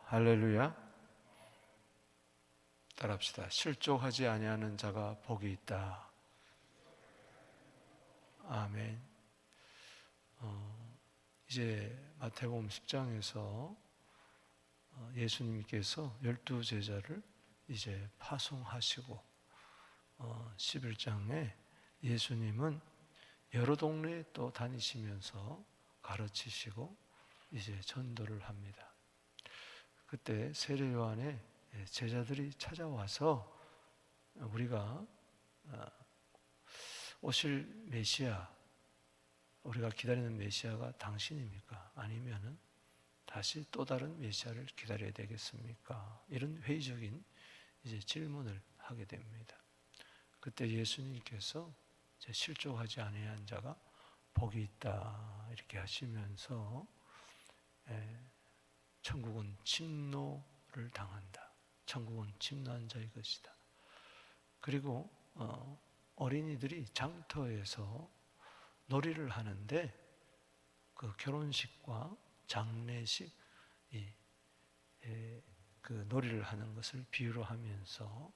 할렐루야. 따라합시다. 실족하지 아니하는 자가 복이 있다. 아멘. 이제 마태복음 10장에서 예수님께서 12제자를 이제 파송하시고 11장에 예수님은 여러 동네에 또 다니시면서 가르치시고 이제 전도를 합니다. 그때 세례 요한의 제자들이 찾아와서 우리가 오실 메시아, 우리가 기다리는 메시아가 당신입니까? 아니면은 다시 또 다른 메시아를 기다려야 되겠습니까? 이런 회의적인 이제 질문을 하게 됩니다. 그때 예수님께서 실족하지 아니한 자가 복이 있다 이렇게 하시면서 천국은 침노를 당한다. 천국은 침노한 자의 것이다. 그리고 어린이들이 장터에서 놀이를 하는데 그 결혼식과 장례식 그 놀이를 하는 것을 비유로 하면서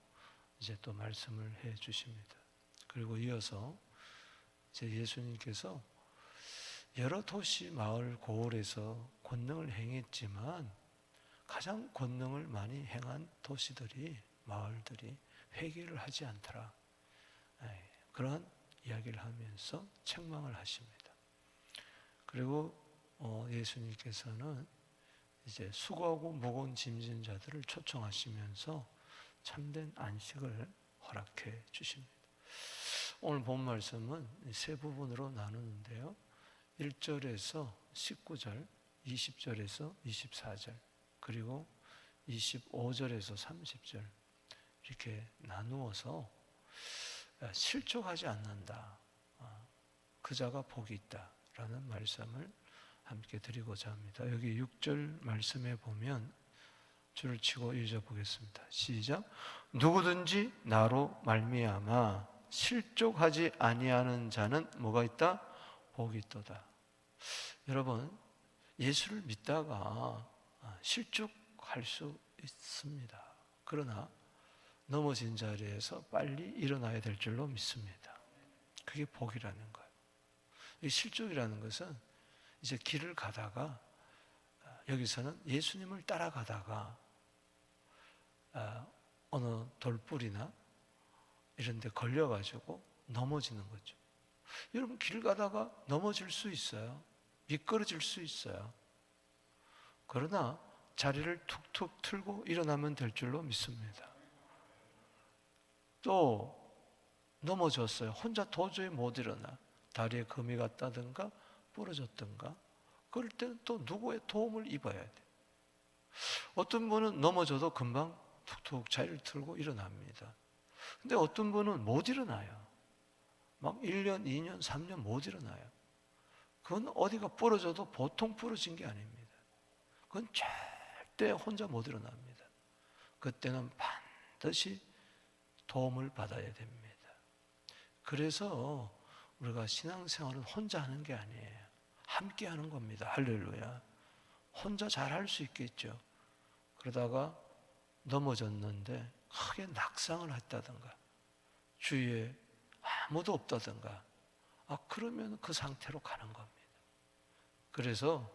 이제 또 말씀을 해 주십니다. 그리고 이어서 이제 예수님께서 여러 도시, 마을, 고을에서 권능을 행했지만 가장 권능을 많이 행한 도시들이, 마을들이 회개를 하지 않더라. 그러한 이야기를 하면서 책망을 하십니다. 그리고 예수님께서는 이제 수고하고 무거운 짐진 자들을 초청하시면서 참된 안식을 허락해 주십니다. 오늘 본 말씀은 세 부분으로 나누는데요. 1절에서 19절, 20절에서 24절, 그리고 25절에서 30절 이렇게 나누어서 실족하지 않는다. 그 자가 복이 있다. 라는 말씀을 함께 드리고자 합니다. 여기 6절 말씀에 보면 줄을 치고 읽어보겠습니다. 시작. 누구든지 나로 말미암아 실족하지 아니하는 자는 뭐가 있다? 복이 있도다. 여러분, 예수를 믿다가 실족할 수 있습니다. 그러나 넘어진 자리에서 빨리 일어나야 될 줄로 믿습니다. 그게 복이라는 거예요. 이 실족이라는 것은 이제 길을 가다가 여기서는 예수님을 따라가다가 어느 돌불이나 이런 데 걸려가지고 넘어지는 거죠. 여러분, 길 가다가 넘어질 수 있어요. 미끄러질 수 있어요. 그러나 자리를 툭툭 틀고 일어나면 될 줄로 믿습니다. 또 넘어졌어요. 혼자 도저히 못 일어나. 다리에 금이 갔다든가 부러졌든가 그럴 때는 또 누구의 도움을 입어야 돼. 어떤 분은 넘어져도 금방 툭툭 자리를 틀고 일어납니다. 근데 어떤 분은 못 일어나요. 막 1년, 2년, 3년 못 일어나요. 그건 어디가 부러져도 보통 부러진 게 아닙니다. 그건 절대 혼자 못 일어납니다. 그때는 반드시 도움을 받아야 됩니다. 그래서 우리가 신앙생활은 혼자 하는 게 아니에요. 함께 하는 겁니다. 할렐루야. 혼자 잘할 수 있겠죠. 그러다가 넘어졌는데 크게 낙상을 했다든가 주위에 아무도 없다든가 그러면 그 상태로 가는 겁니다. 그래서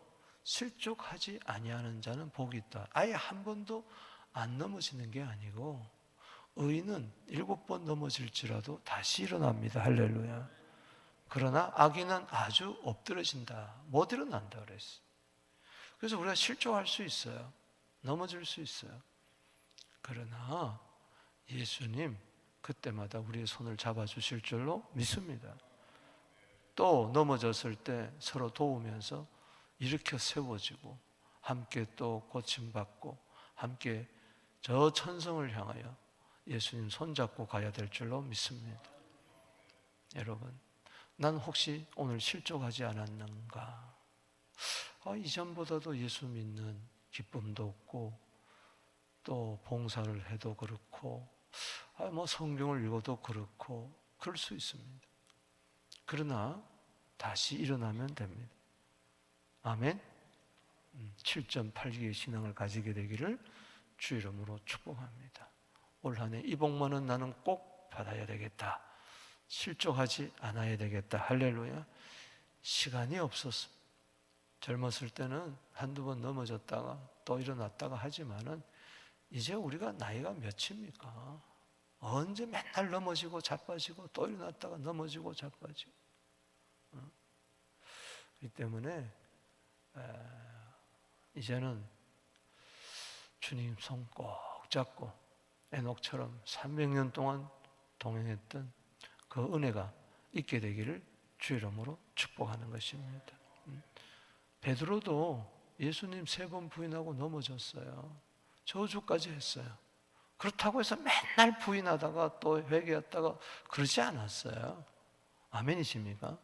실족하지 아니하는 자는 복이 있다. 아예 한 번도 안 넘어지는 게 아니고 의인은 7번 넘어질지라도 다시 일어납니다. 할렐루야. 그러나 악인은 아주 엎드러진다. 못 일어난다 그랬어요. 그래서 우리가 실족할 수 있어요. 넘어질 수 있어요. 그러나 예수님 그때마다 우리의 손을 잡아주실 줄로 믿습니다. 또 넘어졌을 때 서로 도우면서 일으켜 세워지고 함께 또 고침받고 함께 저 천성을 향하여 예수님 손잡고 가야 될 줄로 믿습니다. 여러분, 난 혹시 오늘 실족하지 않았는가? 이전보다도 예수 믿는 기쁨도 없고 또 봉사를 해도 그렇고 뭐 성경을 읽어도 그렇고 그럴 수 있습니다. 그러나 다시 일어나면 됩니다. 아멘? 7.8기의 신앙을 가지게 되기를 주 이름으로 축복합니다. 올 한 해 이 복만은 나는 꼭 받아야 되겠다. 실족하지 않아야 되겠다. 할렐루야. 시간이 없었습니다. 젊었을 때는 한두 번 넘어졌다가 또 일어났다가 하지만은 이제 우리가 나이가 몇입니까? 언제 맨날 넘어지고 자빠지고 또 일어났다가 넘어지고 자빠지고. 그렇기 때문에 이제는 주님 손 꼭 잡고 에녹처럼 300년 동안 동행했던 그 은혜가 있게 되기를 주 이름으로 축복하는 것입니다. 베드로도 예수님 3번 부인하고 넘어졌어요. 저주까지 했어요. 그렇다고 해서 맨날 부인하다가 또 회개했다가 그러지 않았어요. 아멘이십니까?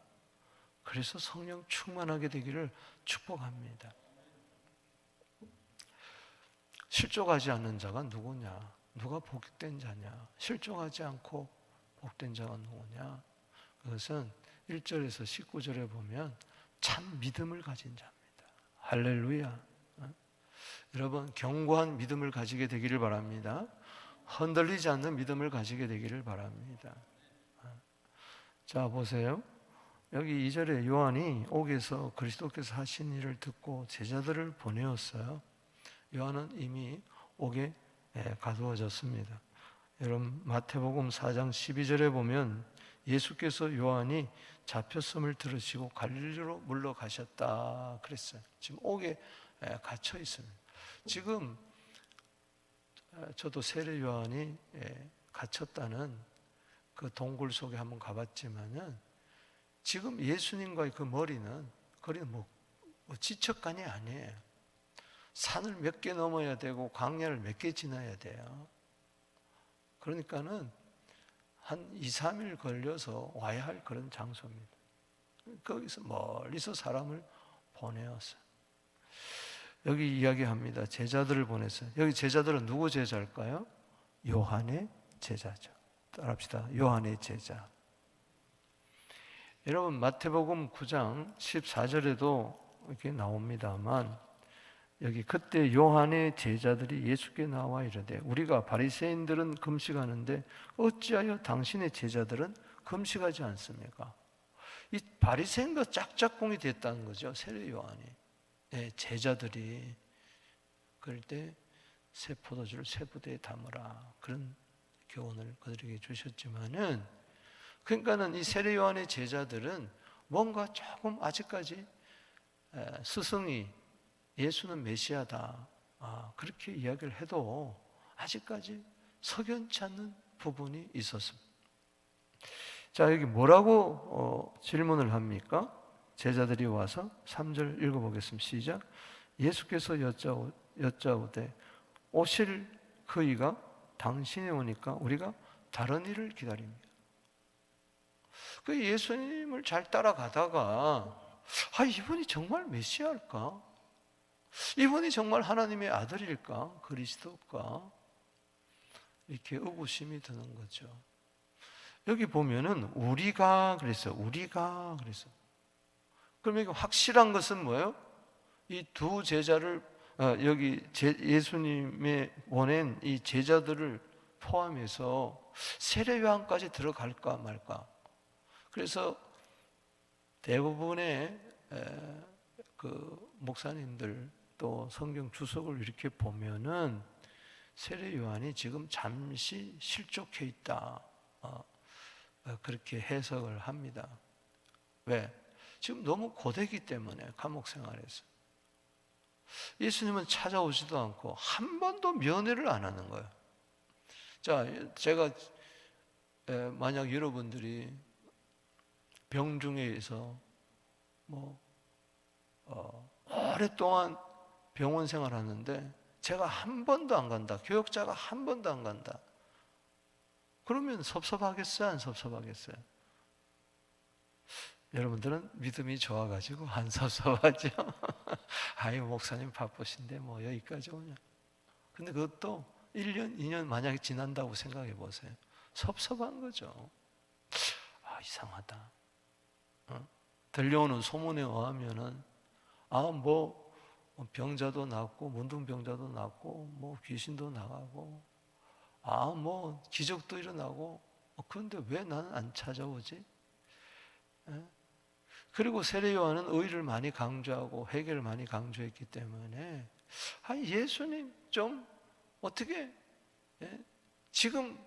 그래서 성령 충만하게 되기를 축복합니다. 실족하지 않는 자가 누구냐? 누가 복된 자냐? 실족하지 않고 복된 자가 누구냐? 그것은 1절에서 19절에 보면 참 믿음을 가진 자입니다. 할렐루야. 여러분 견고한 믿음을 가지게 되기를 바랍니다. 흔들리지 않는 믿음을 가지게 되기를 바랍니다. 자 보세요. 여기 2절에 요한이 옥에서 그리스도께서 하신 일을 듣고 제자들을 보내었어요. 요한은 이미 옥에 가두어졌습니다. 여러분 마태복음 4장 12절에 보면 예수께서 요한이 잡혔음을 들으시고 갈릴리로 물러가셨다 그랬어요. 지금 옥에 갇혀 있습니다. 지금 저도 세례 요한이 갇혔다는 그 동굴 속에 한번 가봤지만은 지금 예수님과의 그 거리는 뭐 지척간이 아니에요. 산을 몇 개 넘어야 되고 광야를 몇 개 지나야 돼요. 그러니까는 한 2, 3일 걸려서 와야 할 그런 장소입니다. 거기서 멀리서 사람을 보내었어요. 여기 이야기합니다. 제자들을 보냈어요. 여기 제자들은 누구 제자일까요? 요한의 제자죠. 따라합시다. 요한의 제자. 여러분 마태복음 9장 14절에도 이렇게 나옵니다만 여기 그때 요한의 제자들이 예수께 나와 이르되 우리가 바리새인들은 금식하는데 어찌하여 당신의 제자들은 금식하지 않습니까? 이 바리새인과 짝짝꿍이 됐다는 거죠. 세례 요한이. 제자들이 그럴 때 새 포도주를 새 부대에 담으라 그런 교훈을 그들에게 주셨지만은 그러니까는 이 세례 요한의 제자들은 뭔가 조금 아직까지 스승이 예수는 메시아다 그렇게 이야기를 해도 아직까지 석연치 않는 부분이 있었습니다. 자 여기 뭐라고 질문을 합니까? 제자들이 와서 3절 읽어보겠습니다. 시작. 예수께서 여짜오되 오실 그이가 당신이 오니까 우리가 다른 일을 기다립니다. 그 예수님을 잘 따라가다가 이분이 정말 메시아일까? 이분이 정말 하나님의 아들일까? 그리스도일까? 이렇게 의구심이 드는 거죠. 여기 보면은 우리가 그랬어요. 그럼 여기 확실한 것은 뭐예요? 이 두 제자를 여기 예수님의 보낸 이 제자들을 포함해서 세례 요한까지 들어갈까 말까. 그래서 대부분의 그 목사님들 또 성경 주석을 이렇게 보면은 세례 요한이 지금 잠시 실족해 있다. 그렇게 해석을 합니다. 왜? 지금 너무 고되기 때문에 감옥 생활에서 예수님은 찾아오지도 않고 한 번도 면회를 안 하는 거예요. 자, 제가 만약 여러분들이 병중에서 오랫동안 병원 생활하는데 제가 한 번도 안 간다. 교역자가 한 번도 안 간다. 그러면 섭섭하겠어요? 안 섭섭하겠어요? 여러분들은 믿음이 좋아가지고 안 섭섭하죠? 목사님 바쁘신데 여기까지 오냐. 근데 그것도 1년, 2년 만약에 지난다고 생각해 보세요. 섭섭한 거죠. 이상하다. 들려오는 소문에 의하면은 병자도 낫고 문둥병자도 낫고 뭐 귀신도 나가고 뭐 기적도 일어나고 그런데 왜 나는 안 찾아오지? 예? 그리고 세례 요한은 의를 많이 강조하고 회개를 많이 강조했기 때문에 예수님 좀 어떻게 지금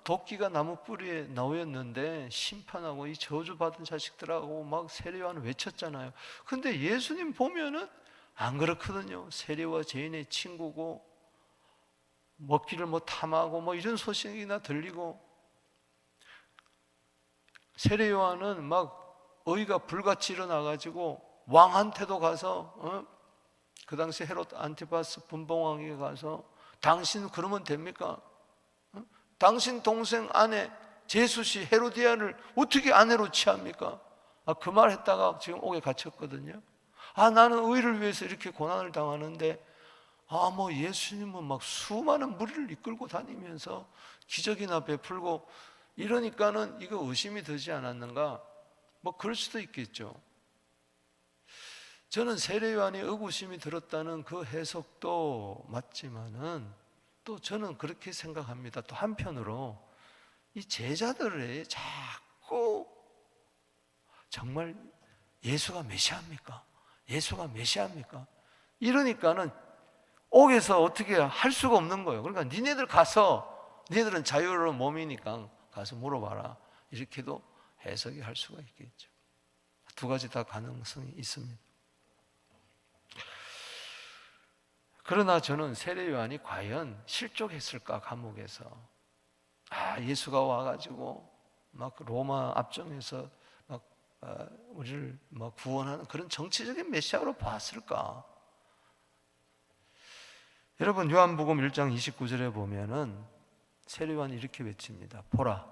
도끼가 나무 뿌리에 놓였는데 심판하고 이 저주받은 자식들하고 막 세례 요한을 외쳤잖아요. 근데 예수님 보면은 안 그렇거든요. 세례와 죄인의 친구고 먹기를 뭐 탐하고 뭐 이런 소식이나 들리고, 세례 요한은 막 의가 불같이 일어나가지고 왕한테도 가서 그 당시 헤롯 안티파스 분봉왕에게 가서 당신 그러면 됩니까? 당신 동생 아내 제수씨 헤로디아를 어떻게 아내로 취합니까? 그 말 했다가 지금 옥에 갇혔거든요. 나는 의를 위해서 이렇게 고난을 당하는데 뭐 예수님은 막 수많은 무리를 이끌고 다니면서 기적이나 베풀고 이러니까는 이거 의심이 들지 않았는가? 뭐 그럴 수도 있겠죠. 저는 세례 요한이 의구심이 들었다는 그 해석도 맞지만은 또 저는 그렇게 생각합니다. 또 한편으로 이 제자들이 자꾸 정말 예수가 메시아입니까? 예수가 메시아입니까? 이러니까는 옥에서 어떻게 할 수가 없는 거예요. 그러니까 니네들 가서, 니네들은 자유로운 몸이니까 가서 물어봐라. 이렇게도 해석이 할 수가 있겠죠. 두 가지 다 가능성이 있습니다. 그러나 저는 세례 요한이 과연 실족했을까, 감옥에서. 예수가 와가지고 막 로마 압정에서 막 우리를 막 구원하는 그런 정치적인 메시아로 봤을까? 여러분, 요한복음 1장 29절에 보면은 세례 요한이 이렇게 외칩니다. 보라,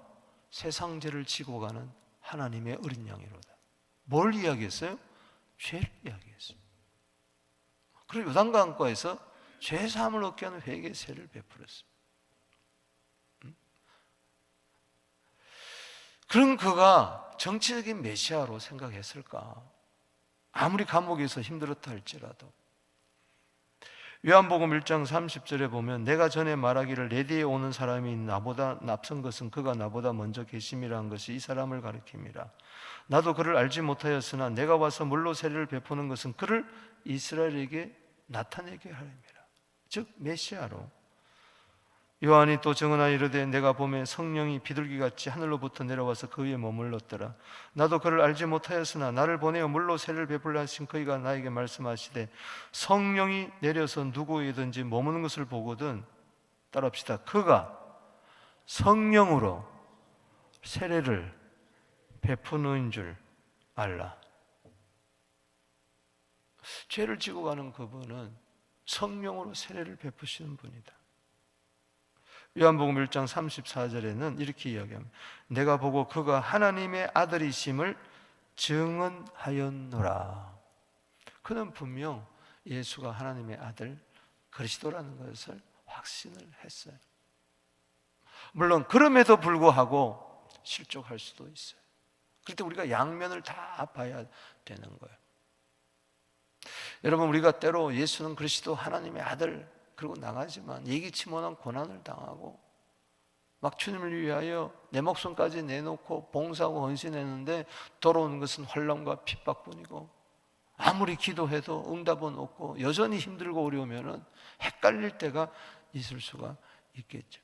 세상 죄를 지고 가는 하나님의 어린 양이로다. 뭘 이야기했어요? 죄를 이야기했어요. 그리고 요단강가에서 죄 사함을 얻게 하는 회개의 세를 베풀었어요. 그런 그가 정치적인 메시아로 생각했을까? 아무리 감옥에서 힘들었다 할지라도. 요한복음 1장 30절에 보면 내가 전에 말하기를 내 뒤에 오는 사람이 나보다 납선 것은 그가 나보다 먼저 계심이라는 것이 이 사람을 가리킵니다. 나도 그를 알지 못하였으나 내가 와서 물로 세례를 베푸는 것은 그를 이스라엘에게 나타내게 하lim이라. 즉 메시아로. 요한이 또 증언하여 이르되 내가 보매 성령이 비둘기같이 하늘로부터 내려와서 그 위에 머물렀더라. 나도 그를 알지 못하였으나 나를 보내어 물로 세례를 베풀라 하신 그이가 나에게 말씀하시되 성령이 내려서 누구에든지 머무는 것을 보거든, 따라합시다, 그가 성령으로 세례를 베푸는 줄 알라. 죄를 지고 가는 그분은 성령으로 세례를 베푸시는 분이다. 요한복음 1장 34절에는 이렇게 이야기합니다. 내가 보고 그가 하나님의 아들이심을 증언하였노라. 그는 분명 예수가 하나님의 아들 그리스도라는 것을 확신을 했어요. 물론 그럼에도 불구하고 실족할 수도 있어요. 그럴 때 우리가 양면을 다 봐야 되는 거예요. 여러분, 우리가 때로 예수는 그리스도 하나님의 아들 그러고 나가지만 예기치 못한 고난을 당하고 막 주님을 위하여 내 목숨까지 내놓고 봉사하고 헌신했는데 돌아오는 것은 환난과 핍박뿐이고, 아무리 기도해도 응답은 없고 여전히 힘들고 어려우면 헷갈릴 때가 있을 수가 있겠죠.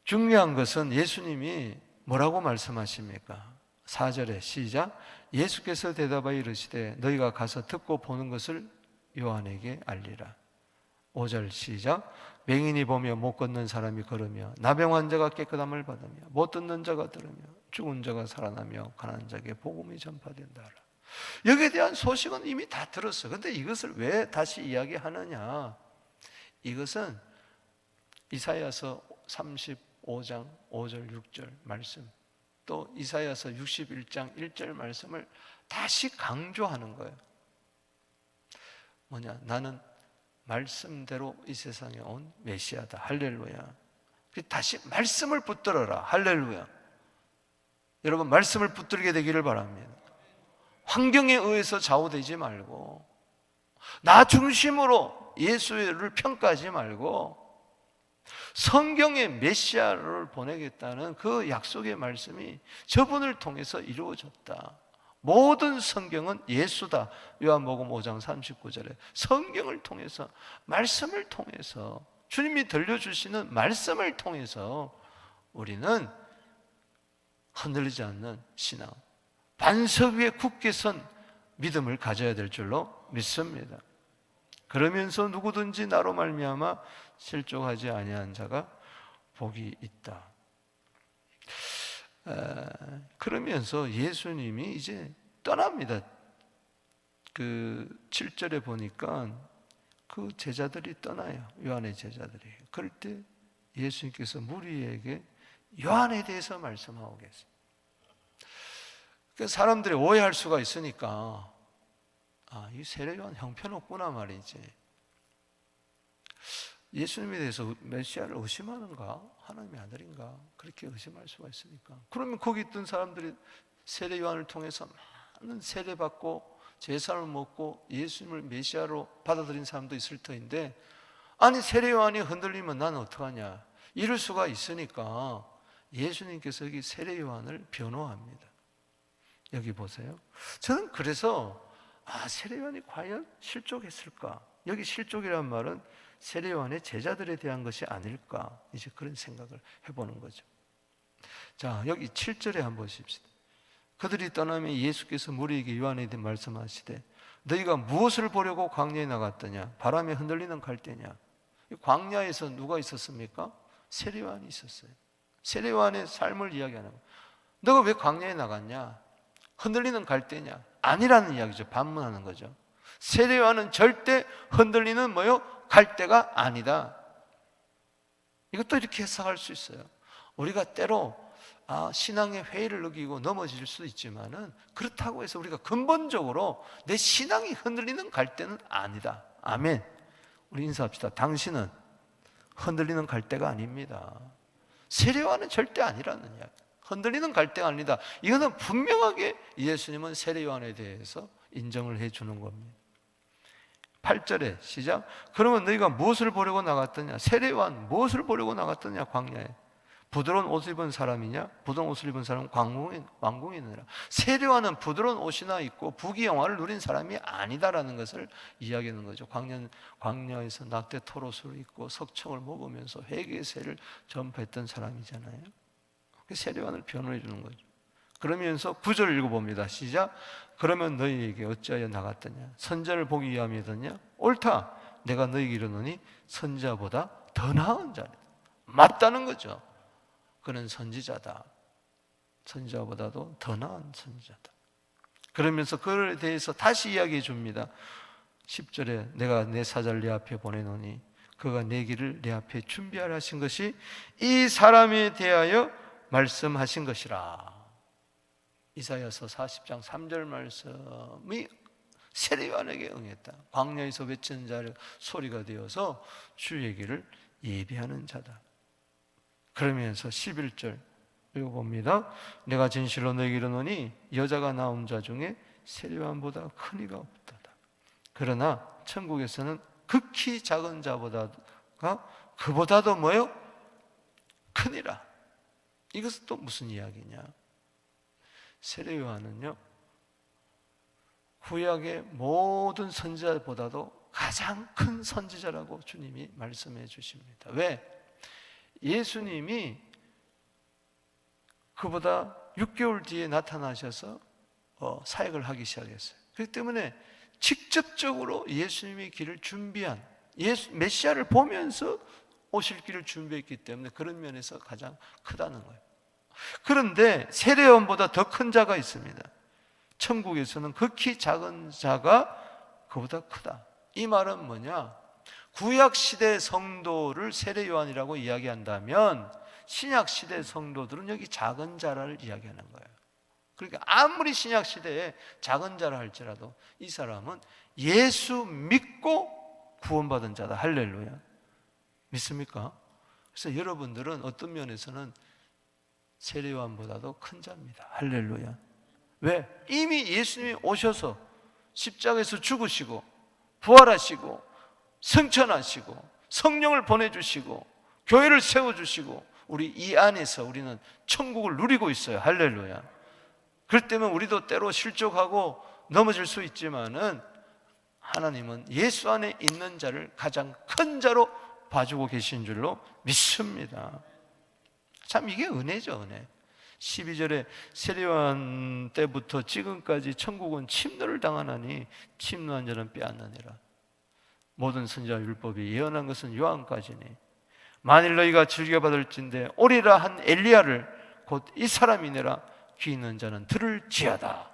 중요한 것은 예수님이 뭐라고 말씀하십니까? 4절에 시작. 예수께서 대답하여 이르시되 너희가 가서 듣고 보는 것을 요한에게 알리라. 5절 시작. 맹인이 보며 못 걷는 사람이 걸으며 나병 환자가 깨끗함을 받으며 못 듣는 자가 들으며 죽은 자가 살아나며 가난한 자에게 복음이 전파된다. 여기에 대한 소식은 이미 다 들었어요. 그런데 이것을 왜 다시 이야기하느냐? 이것은 이사야서 35장 5절 6절 말씀, 또 이사야서 61장 1절 말씀을 다시 강조하는 거예요. 뭐냐? 나는 말씀대로 이 세상에 온 메시아다. 할렐루야. 다시 말씀을 붙들어라. 할렐루야. 여러분, 말씀을 붙들게 되기를 바랍니다. 환경에 의해서 좌우되지 말고 나 중심으로 예수를 평가하지 말고 성경의 메시아를 보내겠다는 그 약속의 말씀이 저분을 통해서 이루어졌다. 모든 성경은 예수다. 요한복음 5장 39절에 성경을 통해서, 말씀을 통해서, 주님이 들려주시는 말씀을 통해서 우리는 흔들리지 않는 신앙, 반석 위에 굳게 선 믿음을 가져야 될 줄로 믿습니다. 그러면서 누구든지 나로 말미암아 실족하지 아니한 자가 복이 있다. 그러면서 예수님이 이제 떠납니다. 그 7절에 보니까 그 제자들이 떠나요. 요한의 제자들이. 그럴 때 예수님께서 무리에게 요한에 대해서 말씀하고 계세요. 사람들이 오해할 수가 있으니까 이 세례 요한 형편없구나 말이지. 예수님에 대해서 메시아를 의심하는가? 하나님의 아들인가? 그렇게 의심할 수가 있으니까. 그러면 거기 있던 사람들이 세례 요한을 통해서 많은 세례받고 제사를 먹고 예수님을 메시아로 받아들인 사람도 있을 터인데, 아니 세례 요한이 흔들리면 나는 어떡하냐? 이럴 수가 있으니까 예수님께서 여기 세례 요한을 변호합니다. 여기 보세요. 저는 그래서 세례 요한이 과연 실족했을까? 여기 실족이란 말은 세례 요한의 제자들에 대한 것이 아닐까? 이제 그런 생각을 해보는 거죠. 자, 여기 7절에 한번 보십시다. 그들이 떠나면 예수께서 무리에게 요한에 대해 말씀하시되 너희가 무엇을 보려고 광야에 나갔더냐? 바람에 흔들리는 갈대냐? 광야에서 누가 있었습니까? 세례 요한이 있었어요. 세례 요한의 삶을 이야기하는 거예요. 너가 왜 광야에 나갔냐? 흔들리는 갈대냐? 아니라는 이야기죠. 반문하는 거죠. 세례 요한은 절대 흔들리는 갈대가 아니다. 이것도 이렇게 해석할 수 있어요. 우리가 때로 신앙의 회의를 느끼고 넘어질 수 있지만은 그렇다고 해서 우리가 근본적으로 내 신앙이 흔들리는 갈대는 아니다. 아멘. 우리 인사합시다. 당신은 흔들리는 갈대가 아닙니다. 세례 요한은 절대 아니라는 이야기. 흔들리는 갈대가 아니다. 이거는 분명하게 예수님은 세례 요한에 대해서 인정을 해주는 겁니다. 8절에 시작. 그러면 너희가 무엇을 보려고 나갔더냐? 세례 요한 무엇을 보려고 나갔더냐? 광야에. 부드러운 옷을 입은 사람이냐? 부드러운 옷을 입은 사람은 왕궁이느라. 세례 요한은 부드러운 옷이나 입고 부귀영화를 누린 사람이 아니다라는 것을 이야기하는 거죠. 광야에서 낙대 토롯을 입고 석청을 먹으면서 회개의 세를 전파했던 사람이잖아요. 세례 요한을 변호해 주는 거죠. 그러면서 9절 읽어봅니다. 시작. 그러면 너희에게 어찌하여 나갔더냐? 선자를 보기 위함이더냐? 옳다. 내가 너희에게 이르노니 선자보다 더 나은 자리다. 맞다는 거죠. 그는 선지자다. 선지자보다도 더 나은 선지자다. 그러면서 그에 대해서 다시 이야기해 줍니다. 10절에 내가 내 사자를 내 앞에 보내노니 그가 내 길을 내 앞에 준비하라 하신 것이 이 사람에 대하여 말씀하신 것이라. 이사야서 40장 3절 말씀이 세례 요한에게 응했다. 광야에서 외치는 자의 소리가 되어서 주의 길을 예비하는 자다. 그러면서 11절 읽어봅니다. 내가 진실로 너에게 이르노니 여자가 낳은 자 중에 세례 요한보다 큰 이가 없도다. 그러나 천국에서는 극히 작은 자보다가 그보다도 크니라. 이것은 또 무슨 이야기냐? 세례 요한은요, 구약의 모든 선지자보다도 가장 큰 선지자라고 주님이 말씀해 주십니다. 왜? 예수님이 그보다 6개월 뒤에 나타나셔서 사역을 하기 시작했어요. 그렇기 때문에 직접적으로 예수님의 길을 준비한, 메시아를 보면서 오실 길을 준비했기 때문에 그런 면에서 가장 크다는 거예요. 그런데 세례 요한보다 더 큰 자가 있습니다. 천국에서는 극히 작은 자가 그보다 크다. 이 말은 뭐냐? 구약시대 성도를 세례 요한이라고 이야기한다면 신약시대 성도들은 여기 작은 자를 이야기하는 거예요. 그러니까 아무리 신약시대에 작은 자라 할지라도 이 사람은 예수 믿고 구원받은 자다. 할렐루야. 믿습니까? 그래서 여러분들은 어떤 면에서는 세례 요한보다도 큰 자입니다. 할렐루야. 왜? 이미 예수님이 오셔서 십자가에서 죽으시고 부활하시고 승천하시고 성령을 보내주시고 교회를 세워주시고 우리 이 안에서 우리는 천국을 누리고 있어요. 할렐루야. 그럴 때면 우리도 때로 실족하고 넘어질 수 있지만은 하나님은 예수 안에 있는 자를 가장 큰 자로 봐주고 계신 줄로 믿습니다. 참 이게 은혜죠, 은혜. 12절에 세례요한 때부터 지금까지 천국은 침노를 당하나니 침노한 자는 빼앗느니라. 모든 선지자 율법이 예언한 것은 요한까지니 만일 너희가 즐겨받을진대 오리라 한 엘리야를 곧 이 사람이니라 귀 있는 자는 들을지어다.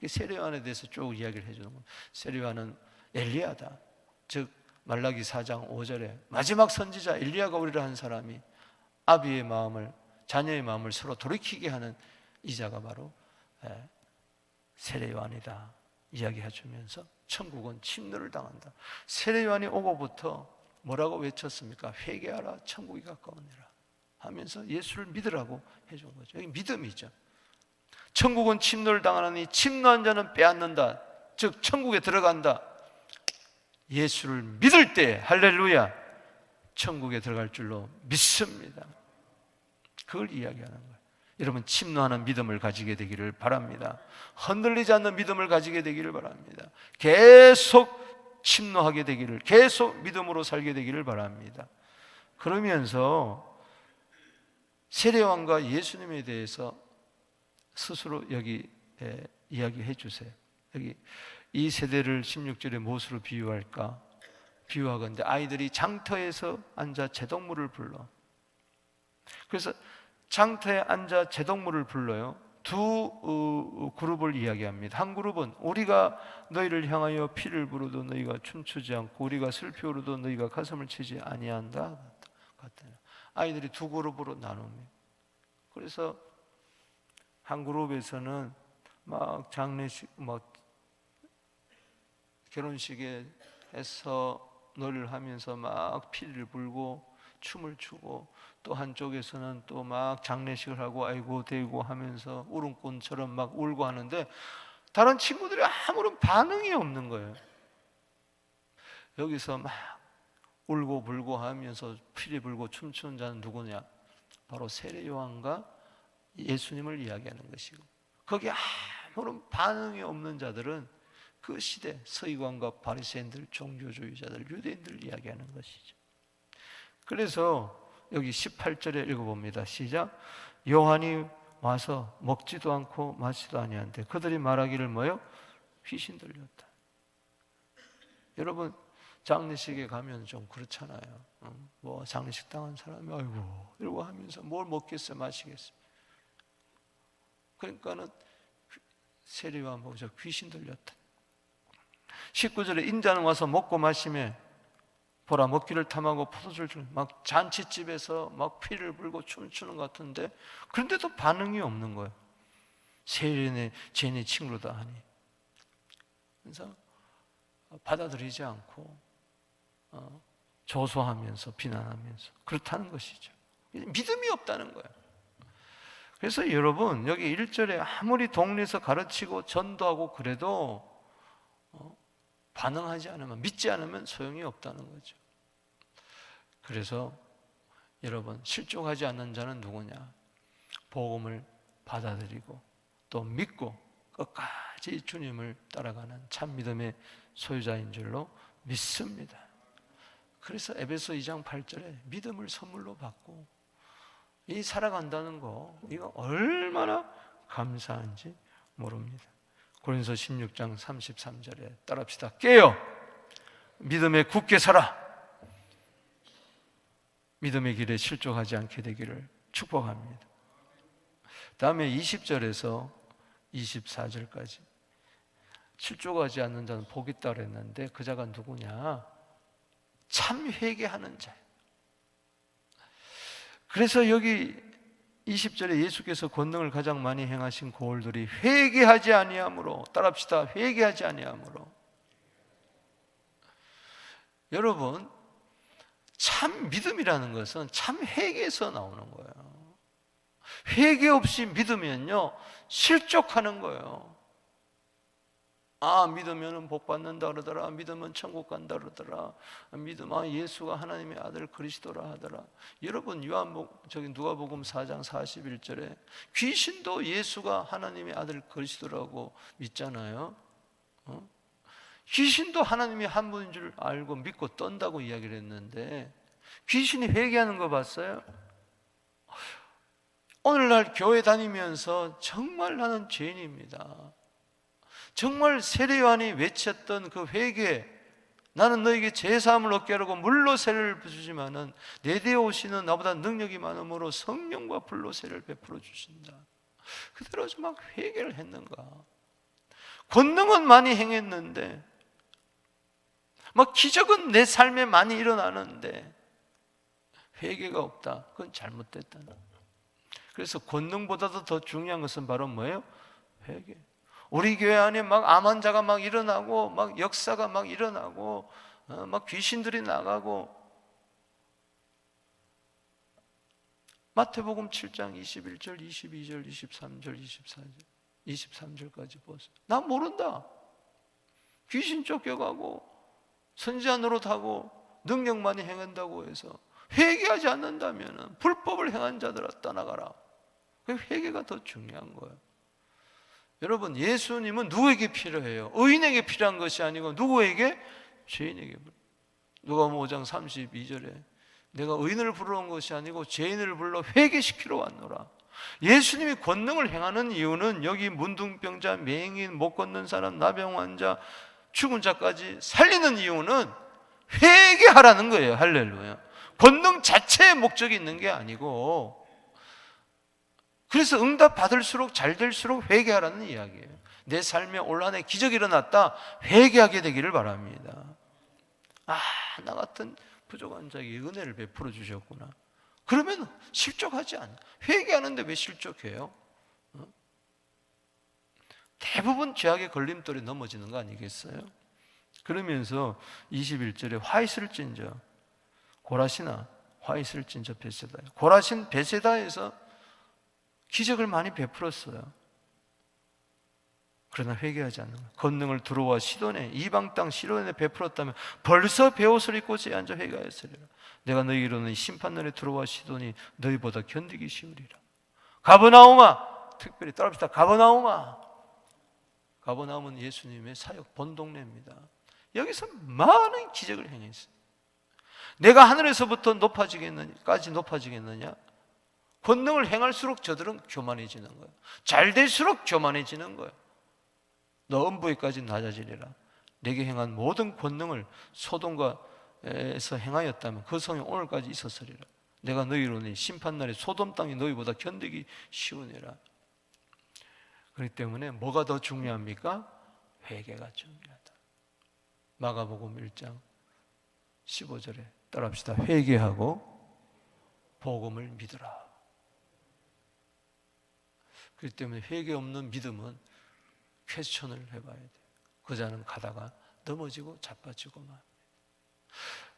세례요한에 대해서 쭉 이야기를 해주는 겁니다. 세례요한은 엘리야다. 즉 말라기 4장 5절에 마지막 선지자 엘리야가 오리라 한 사람이 아비의 마음을 자녀의 마음을 서로 돌이키게 하는 이자가 바로 세례요한이다 이야기해 주면서 천국은 침노를 당한다. 세례요한이 오고부터 뭐라고 외쳤습니까? 회개하라 천국이 가까우니라 하면서 예수를 믿으라고 해준 거죠. 여기 믿음이죠. 천국은 침노를 당하나니 침노한 자는 빼앗는다. 즉 천국에 들어간다. 예수를 믿을 때 할렐루야 천국에 들어갈 줄로 믿습니다. 그걸 이야기하는 거예요. 여러분 침노하는 믿음을 가지게 되기를 바랍니다. 흔들리지 않는 믿음을 가지게 되기를 바랍니다. 계속 침노하게 되기를, 계속 믿음으로 살게 되기를 바랍니다. 그러면서 세례요한과 예수님에 대해서 스스로 여기 이야기해 주세요. 여기 이 세대를 16절에 무엇으로 비유할까? 비유하건대 아이들이 장터에서 앉아 제동물을 불러. 그래서 장터에 앉아 제동물을 불러요. 두 그룹을 이야기합니다. 한 그룹은 우리가 너희를 향하여 피를 부르도 너희가 춤추지 않고 우리가 슬피 울어도 너희가 가슴을 치지 아니한다. 아이들이 두 그룹으로 나눕니다. 그래서 한 그룹에서는 막 장례식, 막 결혼식에서 노래를 하면서 막 피를 불고 춤을 추고 또 한쪽에서는 또 막 장례식을 하고 아이고 대고 하면서 울음꾼처럼 막 울고 하는데 다른 친구들이 아무런 반응이 없는 거예요. 여기서 막 울고 불고 하면서 피리 불고 춤추는 자는 누구냐? 바로 세례요한과 예수님을 이야기하는 것이고 거기에 아무런 반응이 없는 자들은 그 시대 서기관과 바리새인들, 종교주의자들, 유대인들을 이야기하는 것이죠. 그래서 여기 18절에 읽어봅니다. 시작. 요한이 와서 먹지도 않고 마시지도 아니한데 그들이 말하기를 뭐요? 귀신 들렸다. 여러분 장례식에 가면 좀 그렇잖아요. 뭐 장례식 당한 사람이 아이고 이러고 하면서 뭘 먹겠어요, 마시겠어요. 그러니까는 세례요한 보고서 귀신 들렸다. 19절에 인자는 와서 먹고 마시며 보라 먹기를 탐하고 포도주를 주는 막 잔치집에서 막 피를 불고 춤추는 것 같은데 그런데도 반응이 없는 거예요. 세례네 쟤네 친구다 하니 그래서 받아들이지 않고 조소하면서 비난하면서 그렇다는 것이죠. 믿음이 없다는 거예요. 그래서 여러분 여기 1절에 아무리 동네에서 가르치고 전도하고 그래도 반응하지 않으면 믿지 않으면 소용이 없다는 거죠. 그래서 여러분 실족하지 않는 자는 누구냐? 복음을 받아들이고 또 믿고 끝까지 주님을 따라가는 참 믿음의 소유자인 줄로 믿습니다. 그래서 에베소 2장 8절에 믿음을 선물로 받고 이 살아간다는 거 이거 얼마나 감사한지 모릅니다. 고린서 16장 33절에 따라합시다. 깨어 믿음에 굳게 살아. 믿음의 길에 실족하지 않게 되기를 축복합니다. 다음에 20절에서 24절까지 실족하지 않는 자는 복이 있다 그랬는데 그 자가 누구냐? 참 회개하는 자예요. 그래서 여기 20절에 예수께서 권능을 가장 많이 행하신 고을들이 회개하지 아니하므로 따라합시다. 회개하지 아니하므로. 여러분 참 믿음이라는 것은 참 회개에서 나오는 거예요. 회개 없이 믿으면요 실족하는 거예요. 아, 믿으면 복 받는다 그러더라. 믿으면 천국 간다 그러더라. 믿으면 예수가 하나님의 아들 그리스도라 하더라. 여러분 누가복음 4장 41절에 귀신도 예수가 하나님의 아들 그리스도라고 믿잖아요. 귀신도 하나님이 한 분인 줄 알고 믿고 떤다고 이야기를 했는데 귀신이 회개하는 거 봤어요? 오늘날 교회 다니면서 정말 나는 죄인입니다, 정말 세례요한이 외쳤던 그 회개, 나는 너에게 제사함을 얻게 하려고 물로 세례를 주지만은 내 뒤에 오시는 나보다 능력이 많으므로 성령과 불로 세례를 베풀어 주신다. 그대로 막 회개를 했는가? 권능은 많이 행했는데, 막 기적은 내 삶에 많이 일어나는데 회개가 없다. 그건 잘못됐다. 그래서 권능보다도 더 중요한 것은 바로 뭐예요? 회개. 우리 교회 안에 막 암 환자가 막 일어나고 막 역사가 막 일어나고 막 귀신들이 나가고, 마태복음 7장 21절, 22절, 23절, 24절, 23절까지 보세요. 나 모른다. 귀신 쫓겨가고 선지자 노릇하고 능력 많이 행한다고 해서 회개하지 않는다면 불법을 행한 자들아 떠나가라. 회개가 더 중요한 거예요. 여러분, 예수님은 누구에게 필요해요? 의인에게 필요한 것이 아니고 누구에게? 죄인에게. 누가복음 5장 32절에 내가 의인을 부르는 것이 아니고 죄인을 불러 회개시키러 왔노라. 예수님이 권능을 행하는 이유는 여기 문둥병자, 맹인, 못 걷는 사람, 나병 환자, 죽은 자까지 살리는 이유는 회개하라는 거예요. 할렐루야. 권능 자체의 목적이 있는 게 아니고, 그래서 응답 받을수록 잘 될수록 회개하라는 이야기예요. 내 삶에 올 한 해 기적이 일어났다, 회개하게 되기를 바랍니다. 아, 나 같은 부족한 자에게 은혜를 베풀어 주셨구나. 그러면 실족하지 않아. 회개하는데 왜 실족해요? 대부분 죄악의 걸림돌에 넘어지는 거 아니겠어요? 그러면서 21절에 화 있을진저 고라시나 화 있을진저 베세다. 고라신 베세다에서 기적을 많이 베풀었어요. 그러나 회개하지 않는 거예요. 권능을 두로와 시돈에, 이방 땅 시돈에 베풀었다면 벌써 베옷을 입고 제앉아 회개하였으리라. 내가 너희로는 심판날에 두로와 시돈이 너희보다 견디기 쉬우리라. 가버나움아, 특별히 따라합시다. 가버나움아. 가버나움은 예수님의 사역 본동네입니다. 여기서 많은 기적을 행했어요. 내가 하늘에서부터 높아지겠느냐? 권능을 행할수록 저들은 교만해지는 거예요. 잘 될수록 교만해지는 거예요. 너 음부에까지 낮아지리라. 내게 행한 모든 권능을 소돔에서 행하였다면 그 성이 오늘까지 있었으리라. 내가 너희로는 심판날에 소돔 땅이 너희보다 견디기 쉬우니라. 그렇기 때문에 뭐가 더 중요합니까? 회개가 중요하다. 마가복음 1장 15절에 따라합시다. 회개하고 복음을 믿으라. 그렇기 때문에 회개 없는 믿음은 퀘스천을 해봐야 돼요. 그 자는 가다가 넘어지고 자빠지고 만.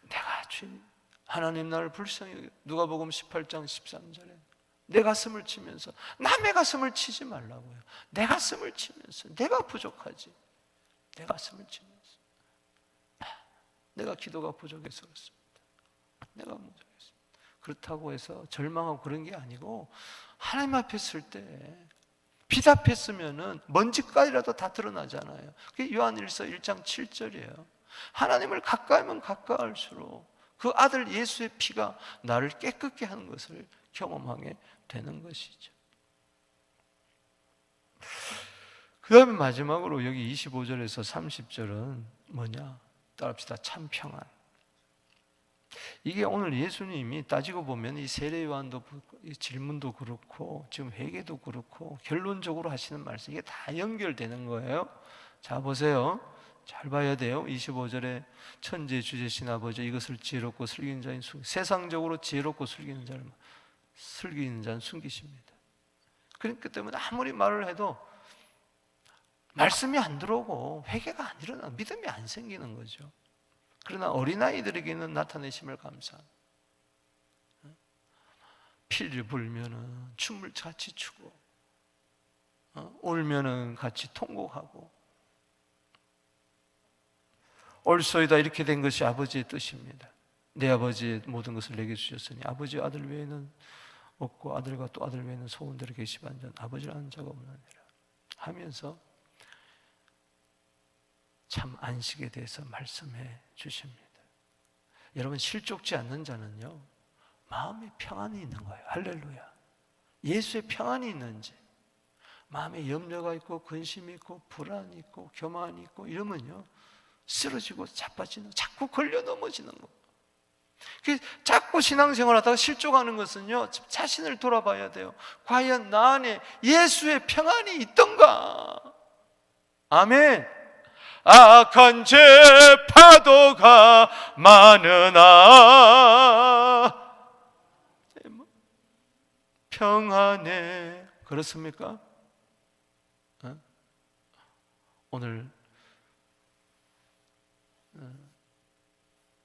내가 주님, 하나님 나를 불쌍히 여겨. 누가복음 18장 13절에 내 가슴을 치면서, 남의 가슴을 치지 말라고요. 내 가슴을 치면서, 내가 부족하지. 내 가슴을 치면서, 내가 기도가 부족해서 그렇습니다. 내가 부족해서. 그렇다고 해서 절망하고 그런 게 아니고, 하나님 앞에 설 때 비답했으면은 먼지까지라도 다 드러나잖아요. 그게 요한일서 1장 7절이에요. 하나님을 가까이 하면 가까울수록 그 아들 예수의 피가 나를 깨끗게 하는 것을 경험하게 되는 것이죠. 그 다음에 마지막으로 여기 25절에서 30절은 뭐냐? 따라합시다. 참 평안. 이게 오늘 예수님이 따지고 보면 이 세례요한도 질문도 그렇고 지금 회개도 그렇고 결론적으로 하시는 말씀, 이게 다 연결되는 거예요. 자, 보세요. 잘 봐야 돼요. 25절에 천지의 주제신 아버지, 이것을 지혜롭고 슬기는 자인 세상적으로 지혜롭고 슬기는 자는 숨기십니다. 그렇기 때문에 아무리 말을 해도 말씀이 안 들어오고 회개가 안 일어나, 믿음이 안 생기는 거죠. 그러나 어린아이들에게는 나타내심을 감사합니다. 피를 불면은 춤을 같이 추고, 울면은 같이 통곡하고, 올소이다 이렇게 된 것이 아버지의 뜻입니다. 내 아버지의 모든 것을 내게 주셨으니 아버지 아들 외에는 없고 아들과 또 아들 외에는 소원대로 계시반전 아버지를 아는 자가 없느니라 하면서 참 안식에 대해서 말씀해 주십니다. 여러분, 실족지 않는 자는요 마음에 평안이 있는 거예요. 할렐루야. 예수의 평안이 있는지, 마음에 염려가 있고 근심이 있고 불안이 있고 교만이 있고 이러면요 쓰러지고 자빠지는, 자꾸 걸려 넘어지는 거. 자꾸 신앙생활 하다가 실족하는 것은요 자신을 돌아봐야 돼요. 과연 나 안에 예수의 평안이 있던가? 아멘. 악한 죄 파도가 많으나 평안해. 그렇습니까? 오늘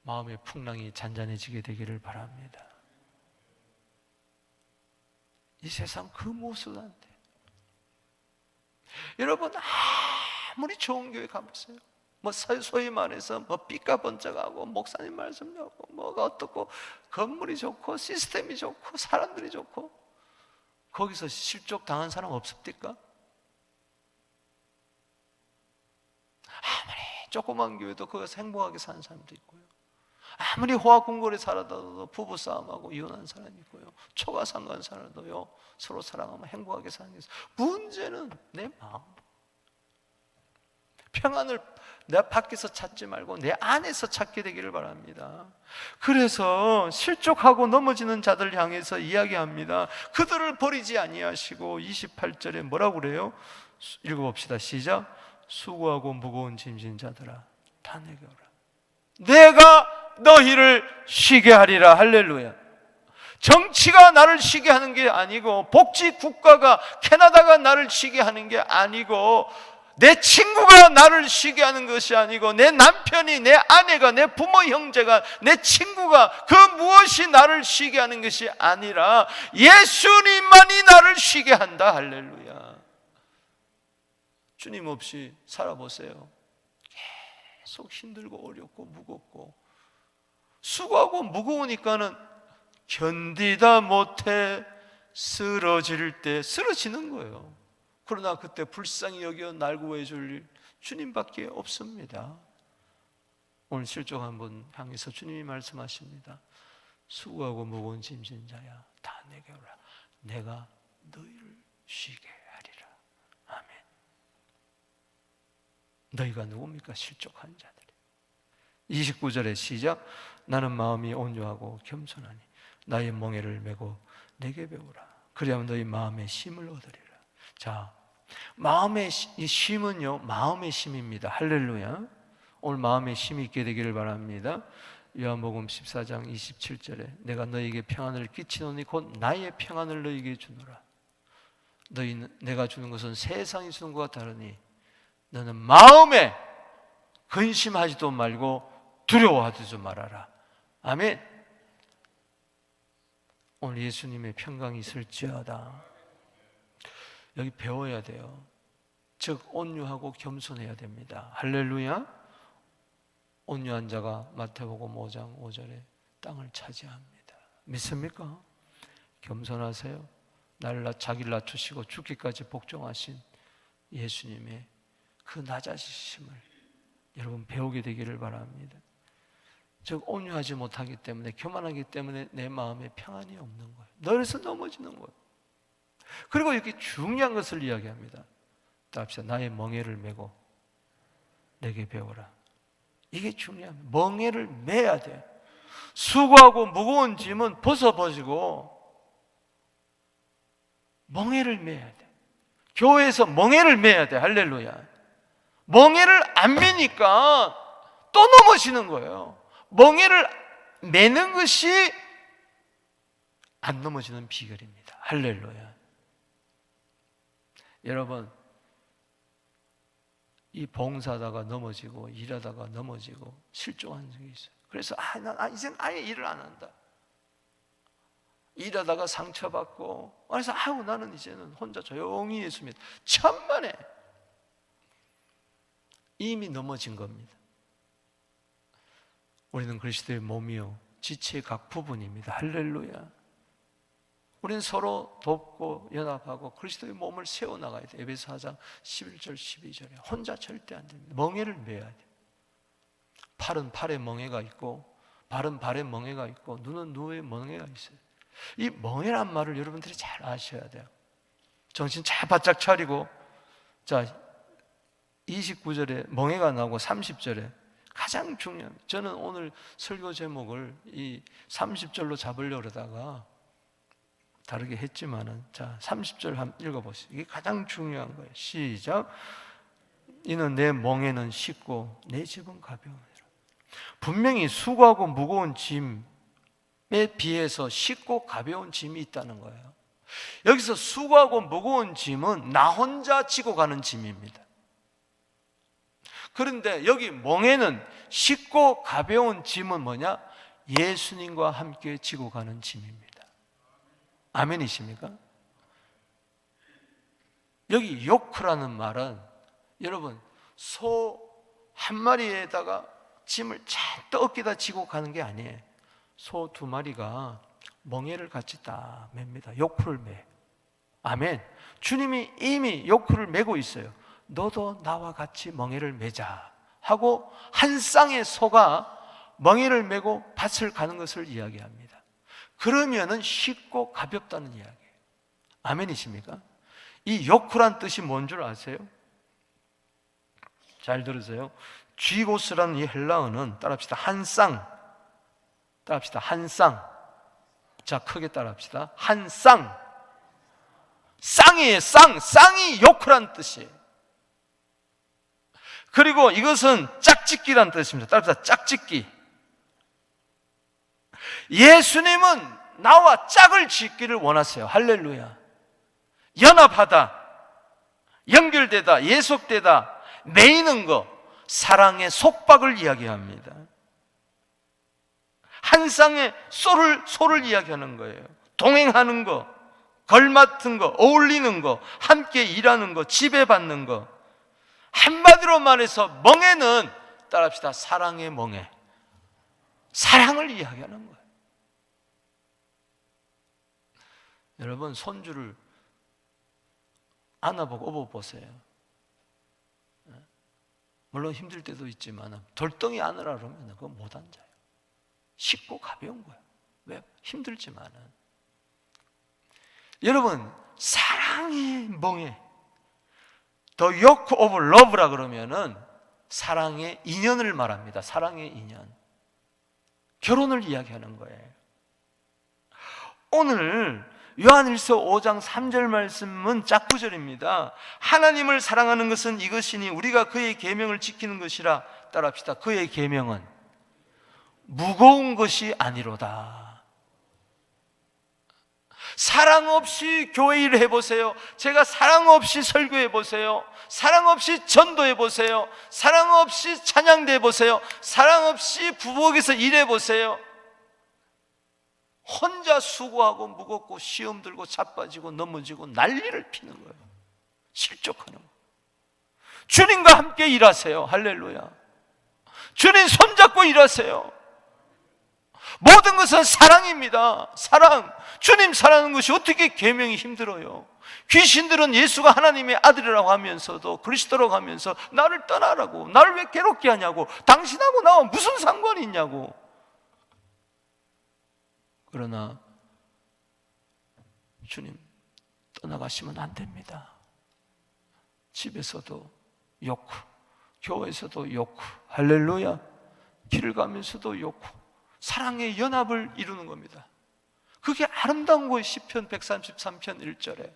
마음의 풍랑이 잔잔해지게 되기를 바랍니다. 이 세상 그 무엇도 안 돼. 여러분, 아무리 좋은 교회 가보세요. 소위 말해서 삐까번쩍하고 목사님 말씀 좋고 뭐가 어떻고 건물이 좋고 시스템이 좋고 사람들이 좋고, 거기서 실족 당한 사람 없습니까? 아무리 조그만 교회도 거기서 행복하게 사는 사람도 있고요. 아무리 호화궁궐에 살아도 부부싸움하고 이혼한 사람이 있고요. 초가상관 살아도요 서로 사랑하면 행복하게 사는 게 있어요. 문제는 내 마음. 평안을 내 밖에서 찾지 말고 내 안에서 찾게 되기를 바랍니다. 그래서 실족하고 넘어지는 자들 향해서 이야기합니다. 그들을 버리지 아니하시고 28절에 뭐라고 그래요? 읽어봅시다. 시작. 수고하고 무거운 짐진 자들아 다 내게 오라. 내가 너희를 쉬게 하리라. 할렐루야. 정치가 나를 쉬게 하는 게 아니고, 복지 국가가 캐나다가 나를 쉬게 하는 게 아니고, 내 친구가 나를 쉬게 하는 것이 아니고, 내 남편이, 내 아내가, 내 부모 형제가, 내 친구가 그 무엇이 나를 쉬게 하는 것이 아니라 예수님만이 나를 쉬게 한다. 할렐루야. 주님 없이 살아보세요. 계속 힘들고 어렵고 무겁고, 수고하고 무거우니까는 견디다 못해 쓰러질 때 쓰러지는 거예요. 그러나 그때 불쌍히 여겨 날 구해 줄 주님밖에 없습니다. 오늘 실족한 분 향해서 주님이 말씀하십니다. 수고하고 무거운 짐진 자야 다 내게 오라. 내가 너희를 쉬게 하리라. 아멘. 너희가 누굽니까? 실족한 자들이. 29절에 시작. 나는 마음이 온유하고 겸손하니 나의 멍에를 메고 내게 배우라. 그리하면 너희 마음의 쉼을 얻으리라. 자, 마음의 쉼은요 마음의 쉼입니다. 할렐루야. 오늘 마음의 쉼이 있게 되기를 바랍니다. 요한복음 14장 27절에 내가 너희에게 평안을 끼치노니 곧 나의 평안을 너희에게 주노라. 내가 주는 것은 세상이 주는 것과 다르니 너는 마음에 근심하지도 말고 두려워하지도 말아라. 아멘. 오늘 예수님의 평강이 있을지어다. 여기 배워야 돼요. 즉 온유하고 겸손해야 됩니다. 할렐루야. 온유한 자가 마태복음 5장 5절에 땅을 차지합니다. 믿습니까? 겸손하세요. 자기를 낮추시고 죽기까지 복종하신 예수님의 그 낮아지심을 여러분 배우게 되기를 바랍니다. 즉 온유하지 못하기 때문에, 교만하기 때문에 내 마음에 평안이 없는 거예요. 그래서 넘어지는 거예요. 그리고 이렇게 중요한 것을 이야기합니다. 답시다. 나의 멍에를 메고 내게 배우라. 이게 중요합니다. 멍에를 메야 돼. 수고하고 무거운 짐은 벗어버리고 멍에를 메야 돼. 교회에서 멍에를 메야 돼. 할렐루야. 멍에를 안 메니까 또 넘어지는 거예요. 멍에를 메는 것이 안 넘어지는 비결입니다. 할렐루야. 여러분, 이 봉사하다가 넘어지고 일하다가 넘어지고 실족한 적이 있어요. 그래서 난 이젠 아예 일을 안 한다. 일하다가 상처받고, 그래서 나는 이제는 혼자 조용히 예수 믿어. 천만에 이미 넘어진 겁니다. 우리는 그리스도의 몸이요 지체의 각 부분입니다. 할렐루야. 우리는 서로 돕고 연합하고 그리스도의 몸을 세워나가야 돼요. 에베소 4장 11절 12절에 혼자 절대 안 됩니다. 멍에를 매야 돼요. 팔은 팔에 멍에가 있고 발은 발에 멍에가 있고 눈은 눈에 멍에가 있어요. 이 멍에란 말을 여러분들이 잘 아셔야 돼요. 정신 잘 바짝 차리고, 자 29절에 멍에가 나오고 30절에 가장 중요한, 저는 오늘 설교 제목을 이 30절로 잡으려고 그러다가 다르게 했지만은, 자 30절 한번 읽어보세요. 이게 가장 중요한 거예요. 시작. 이는 내 멍에는 쉽고 내 집은 가벼우니라. 분명히 수고하고 무거운 짐에 비해서 쉽고 가벼운 짐이 있다는 거예요. 여기서 수고하고 무거운 짐은 나 혼자 지고 가는 짐입니다. 그런데 여기 멍에는 쉽고 가벼운 짐은 뭐냐? 예수님과 함께 지고 가는 짐입니다. 아멘이십니까? 여기 요크라는 말은 여러분 소 한 마리에다가 짐을 잔뜩 어깨다 지고 가는 게 아니에요. 소 두 마리가 멍에를 같이 딱 맵니다. 요크를 매. 아멘. 주님이 이미 요크를 메고 있어요. 너도 나와 같이 멍에를 매자 하고 한 쌍의 소가 멍에를 메고 밭을 가는 것을 이야기합니다. 그러면은 쉽고 가볍다는 이야기예요. 아멘이십니까? 이 요크란 뜻이 뭔 줄 아세요? 잘 들으세요. 쥐고스라는 이 헬라어는 따라합시다. 한 쌍. 따라합시다. 한 쌍. 자, 크게 따라합시다. 한 쌍. 쌍이에요. 쌍이 요크란 뜻이에요. 그리고 이것은 짝짓기란 뜻입니다. 따라합시다. 짝짓기. 예수님은 나와 짝을 짓기를 원하세요. 할렐루야. 연합하다, 연결되다, 예속되다, 매이는 거, 사랑의 속박을 이야기합니다. 한 쌍의 소를 이야기하는 거예요. 동행하는 거, 걸맡은 거, 어울리는 거, 함께 일하는 거, 지배받는 거. 한마디로 말해서 멍에는 따라합시다. 사랑의 멍에. 사랑을 이야기하는 거예요. 여러분 손주를 안아보고 업어보세요. 물론 힘들 때도 있지만 돌덩이 안으라 그러면 그거 못 앉아요. 쉽고 가벼운 거예요. 왜? 힘들지만은. 여러분 사랑의 멍에, The yoke of love라 그러면은 사랑의 인연을 말합니다. 사랑의 인연, 결혼을 이야기하는 거예요. 오늘 요한일서 5장 3절 말씀은 짝구절입니다. 하나님을 사랑하는 것은 이것이니 우리가 그의 계명을 지키는 것이라. 따라합시다. 그의 계명은 무거운 것이 아니로다. 사랑 없이 교회 일을 해보세요. 제가 사랑 없이 설교해보세요. 사랑 없이 전도해보세요. 사랑 없이 찬양대 해보세요. 사랑 없이 부엌에서 일해보세요. 혼자 수고하고 무겁고 시험 들고 자빠지고 넘어지고 난리를 피는 거예요. 실족하는 거예요. 주님과 함께 일하세요. 할렐루야. 주님 손잡고 일하세요. 모든 것은 사랑입니다. 사랑. 주님 사랑하는 것이 어떻게 계명이 힘들어요? 귀신들은 예수가 하나님의 아들이라고 하면서도, 그리스도라고 하면서 나를 떠나라고, 나를 왜 괴롭게 하냐고, 당신하고 나와 무슨 상관이 있냐고. 그러나 주님 떠나가시면 안 됩니다. 집에서도 요크, 교회에서도 요크, 할렐루야. 길을 가면서도 요크, 사랑의 연합을 이루는 겁니다. 그게 아름다운 거예요. 시편 133편 1절에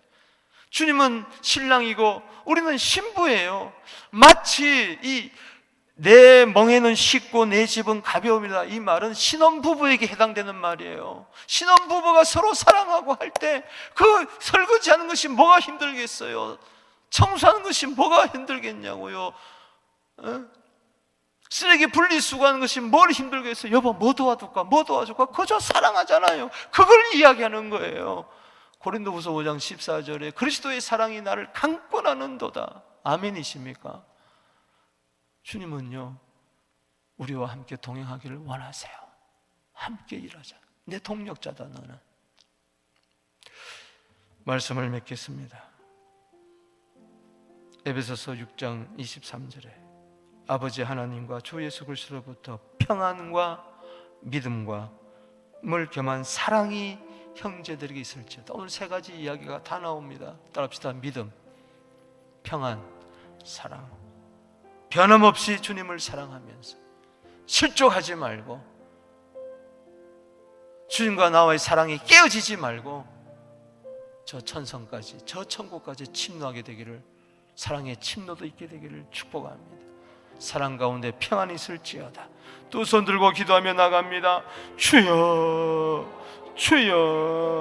주님은 신랑이고 우리는 신부예요. 마치 이 내 멍에는 쉽고 내 집은 가벼움이다, 이 말은 신혼부부에게 해당되는 말이에요. 신혼부부가 서로 사랑하고 할 때 그 설거지하는 것이 뭐가 힘들겠어요? 청소하는 것이 뭐가 힘들겠냐고요? 쓰레기 분리수거하는 것이 뭘 힘들겠어요? 여보 뭐 도와줄까? 뭐 도와줄까? 그저 사랑하잖아요. 그걸 이야기하는 거예요. 고린도후서 5장 14절에 그리스도의 사랑이 나를 강권하는도다. 아멘이십니까? 주님은요 우리와 함께 동행하기를 원하세요. 함께 일하자. 내 동력자다 너는. 말씀을 맺겠습니다. 에베소서 6장 23절에 아버지 하나님과 주 예수 그리스도로부터 평안과 믿음과 을 겸한 사랑이 형제들에게 있을지어다. 오늘 세 가지 이야기가 다 나옵니다. 따라합시다. 믿음, 평안, 사랑. 변함없이 주님을 사랑하면서 실족하지 말고 주님과 나와의 사랑이 깨어지지 말고 저 천성까지, 저 천국까지 침노하게 되기를, 사랑의 침노도 있게 되기를 축복합니다. 사랑 가운데 평안이 있을지어다. 두 손 들고 기도하며 나갑니다. 주여, 주여.